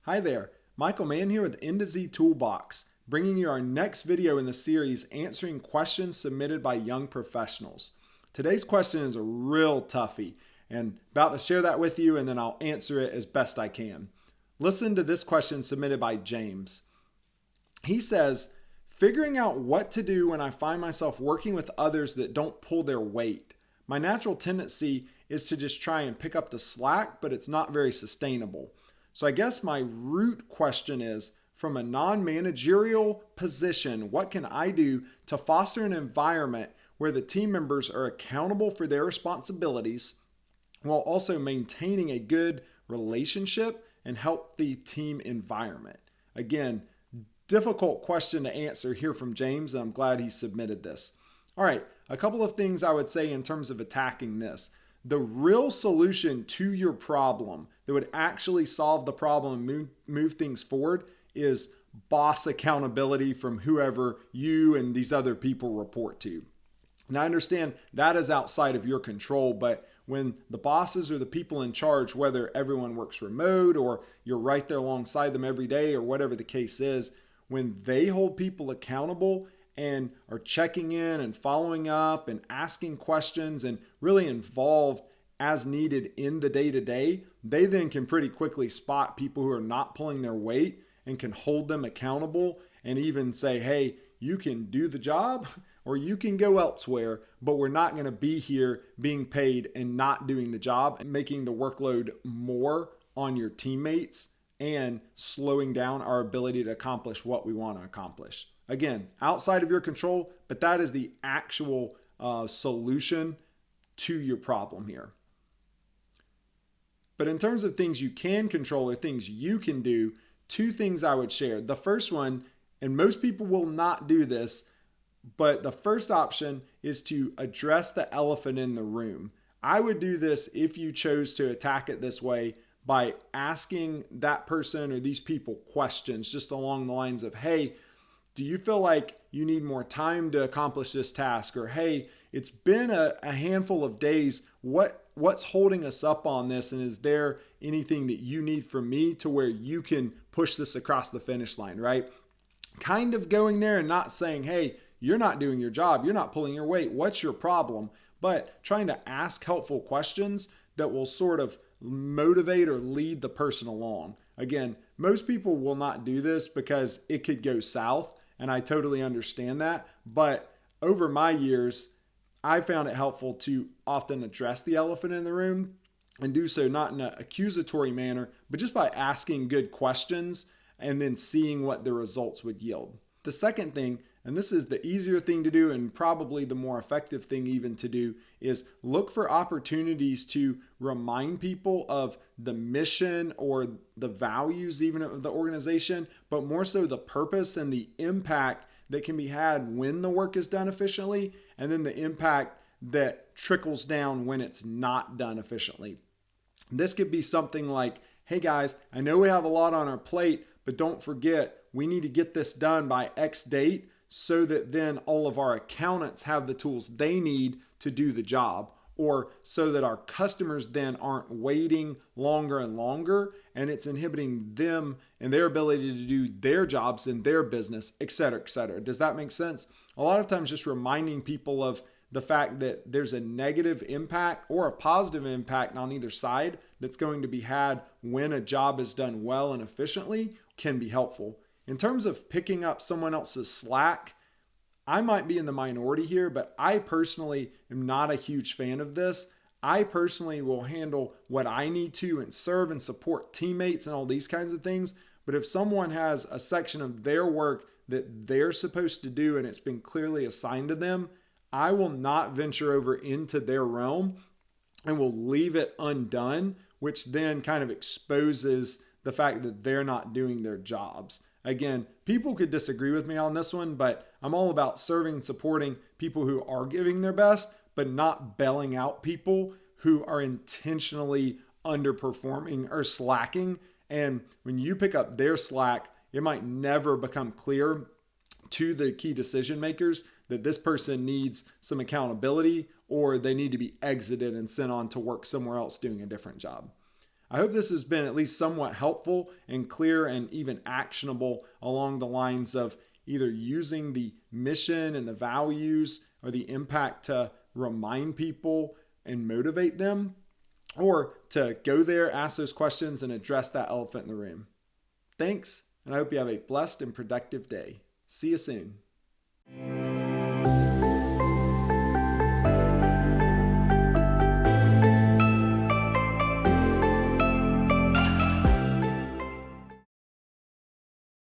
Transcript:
Hi there, Michael Mann here with N to Z Toolbox, bringing you our next video in the series answering questions submitted by young professionals. Today's question is a real toughie, and about to share that with you, and then I'll answer it as best I can. Listen to this question submitted by James. He says, figuring out what to do when I find myself working with others that don't pull their weight. My natural tendency is to just try and pick up the slack, but it's not very sustainable. So I guess my root question is, from a non-managerial position, what can I do to foster an environment where the team members are accountable for their responsibilities while also maintaining a good relationship and healthy team environment? Again, difficult question to answer here from James, and I'm glad he submitted this. All right, a couple of things I would say in terms of attacking this. The real solution to your problem that would actually solve the problem and move things forward is boss accountability from whoever you and these other people report to. And I understand that is outside of your control, but when the bosses or the people in charge, whether everyone works remote or you're right there alongside them every day or whatever the case is, when they hold people accountable and are checking in and following up and asking questions and really involved as needed in the day-to-day, they then can pretty quickly spot people who are not pulling their weight and can hold them accountable and even say, hey, you can do the job or you can go elsewhere, but we're not going to be here being paid and not doing the job and making the workload more on your teammates and slowing down our ability to accomplish what we want to accomplish. Again, outside of your control, but that is the actual solution to your problem here. But in terms of things you can control or things you can do, two things I would share. The first one, and most people will not do this, but the first option is to address the elephant in the room. I would do this if you chose to attack it this way by asking that person or these people questions just along the lines of, hey, do you feel like you need more time to accomplish this task? Or, hey, it's been a handful of days. What's holding us up on this? And is there anything that you need from me to where you can push this across the finish line, right? Kind of going there and not saying, hey, you're not doing your job. You're not pulling your weight. What's your problem? But trying to ask helpful questions that will sort of motivate or lead the person along. Again, most people will not do this because it could go south. And I totally understand that. But over my years, I found it helpful to often address the elephant in the room and do so not in an accusatory manner, but just by asking good questions and then seeing what the results would yield. The second thing, and this is the easier thing to do and probably the more effective thing even to do, is look for opportunities to remind people of the mission or the values even of the organization, but more so the purpose and the impact that can be had when the work is done efficiently, and then the impact that trickles down when it's not done efficiently. This could be something like, hey guys, I know we have a lot on our plate, but don't forget, we need to get this done by X date so that then all of our accountants have the tools they need to do the job, or so that our customers then aren't waiting longer and longer and it's inhibiting them and their ability to do their jobs in their business, et cetera, et cetera. Does that make sense? A lot of times just reminding people of the fact that there's a negative impact or a positive impact on either side that's going to be had when a job is done well and efficiently can be helpful. In terms of picking up someone else's slack, I might be in the minority here, but I personally am not a huge fan of this. I personally will handle what I need to and serve and support teammates and all these kinds of things. But if someone has a section of their work that they're supposed to do and it's been clearly assigned to them, I will not venture over into their realm and will leave it undone, which then kind of exposes the fact that they're not doing their jobs. Again, people could disagree with me on this one, but I'm all about serving and supporting people who are giving their best, but not bailing out people who are intentionally underperforming or slacking. And when you pick up their slack, it might never become clear to the key decision makers that this person needs some accountability or they need to be exited and sent on to work somewhere else doing a different job. I hope this has been at least somewhat helpful and clear and even actionable along the lines of either using the mission and the values or the impact to remind people and motivate them, or to go there, ask those questions, and address that elephant in the room. Thanks, and I hope you have a blessed and productive day. See you soon.